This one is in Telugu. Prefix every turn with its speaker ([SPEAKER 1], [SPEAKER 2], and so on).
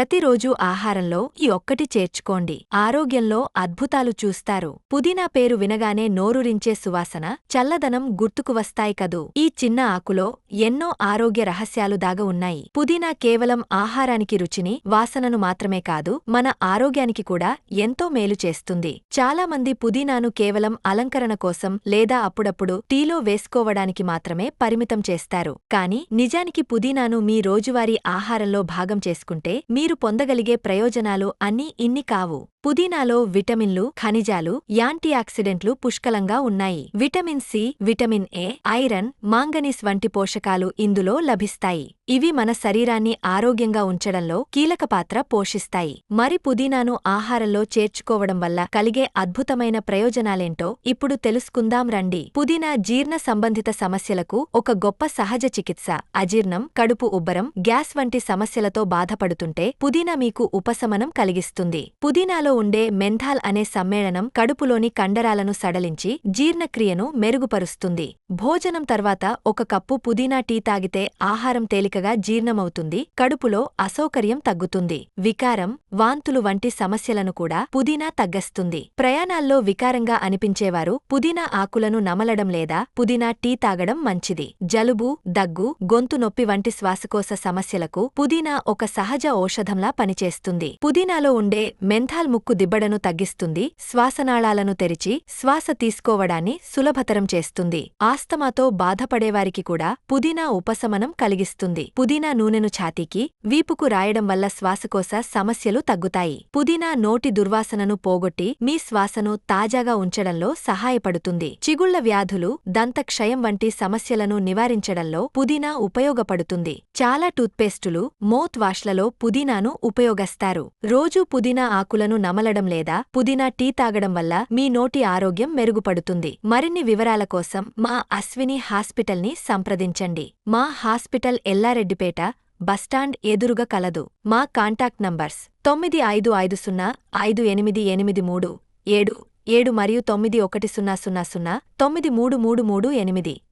[SPEAKER 1] ప్రతిరోజూ ఆహారంలో ఈ ఒక్కటి చేర్చుకోండి. ఆరోగ్యంలో అద్భుతాలు చూస్తారు. పుదీనా పేరు వినగానే నోరూరించే సువాసన, చల్లదనం గుర్తుకు వస్తాయి కదూ. ఈ చిన్న ఆకులో ఎన్నో ఆరోగ్య రహస్యాలు దాగ ఉన్నాయి. పుదీనా కేవలం ఆహారానికి రుచిని, వాసనను మాత్రమే కాదు, మన ఆరోగ్యానికి కూడా ఎంతో మేలు చేస్తుంది. చాలామంది పుదీనాను కేవలం అలంకరణ కోసం లేదా అప్పుడప్పుడు టీలో వేసుకోవడానికి మాత్రమే పరిమితం చేస్తారు. కానీ నిజానికి పుదీనాను మీ రోజువారీ ఆహారంలో భాగం చేసుకుంటే మీరు పొందగలిగే ప్రయోజనాలు అన్నీ ఇన్ని కావు. పుదీనాలో విటమిన్లు, ఖనిజాలు, యాంటీఆక్సిడెంట్లు పుష్కలంగా ఉన్నాయి. Vitamin C, vitamin A, iron, manganese వంటి పోషకాలు ఇందులో లభిస్తాయి. ఇవి మన శరీరాన్ని ఆరోగ్యంగా ఉంచడంలో కీలక పాత్ర పోషిస్తాయి. మరి పుదీనాను ఆహారంలో చేర్చుకోవడం వల్ల కలిగే అద్భుతమైన ప్రయోజనాలేంటో ఇప్పుడు తెలుసుకుందాం రండి. పుదీనా జీర్ణ సంబంధిత సమస్యలకు ఒక గొప్ప సహజ చికిత్స. అజీర్ణం, కడుపు ఉబ్బరం, గ్యాస్ వంటి సమస్యలతో బాధపడుతుంటే పుదీనా మీకు ఉపశమనం కలిగిస్తుంది. పుదీనాలో ఉండే మెంథాల్ అనే సమ్మేళనం కడుపులోని కండరాలను సడలించి జీర్ణక్రియను మెరుగుపరుస్తుంది. భోజనం తర్వాత ఒక కప్పు పుదీనా టీ తాగితే ఆహారం తేలికగా జీర్ణమవుతుంది, కడుపులో అసౌకర్యం తగ్గుతుంది. వికారం, వాంతులు వంటి సమస్యలను కూడా పుదీనా తగ్గస్తుంది. ప్రయాణాల్లో వికారంగా అనిపించేవారు పుదీనా ఆకులను నమలడం లేదా పుదీనా టీ తాగడం మంచిది. జలుబు, దగ్గు, గొంతు నొప్పి వంటి శ్వాసకోశ సమస్యలకు పుదీనా ఒక సహజ ఔషధంలా పనిచేస్తుంది. పుదీనాలో ఉండే మెంథాల్ ముక్కు దిబ్బడను తగ్గిస్తుంది, శ్వాసనాళాలను తెరిచి శ్వాస తీసుకోవడాన్ని సులభతరం చేస్తుంది. ఆస్తమాతో బాధపడేవారికి కూడా పుదీనా ఉపశమనం కలిగిస్తుంది. పుదీనా నూనెను ఛాతీకి, వీపుకు రాయడం వల్ల శ్వాసకోశ సమస్యలు తగ్గుతాయి. పుదీనా నోటి దుర్వాసనను పోగొట్టి మీ శ్వాసను తాజాగా ఉంచడంలో సహాయపడుతుంది. చిగుళ్ల వ్యాధులు, దంతక్షయం వంటి సమస్యలను నివారించడంలో పుదీనా ఉపయోగపడుతుంది. చాలా టూత్పేస్టులు, మౌత్ వాష్లలో పుదీనాను ఉపయోగిస్తారు. రోజూ పుదీనా ఆకులను నమలడం లేదా పుదీనా టీ తాగడం వల్ల మీ నోటి ఆరోగ్యం మెరుగుపడుతుంది. మరిన్ని వివరాల కోసం మా అశ్విని హాస్పిటల్ని సంప్రదించండి. మా హాస్పిటల్ ఎల్లారెడ్డిపేట బస్టాండ్ ఎదురుగా కలదు. మా కాంటాక్ట్ నంబర్స్ 9550588377 మరియు 9100093338.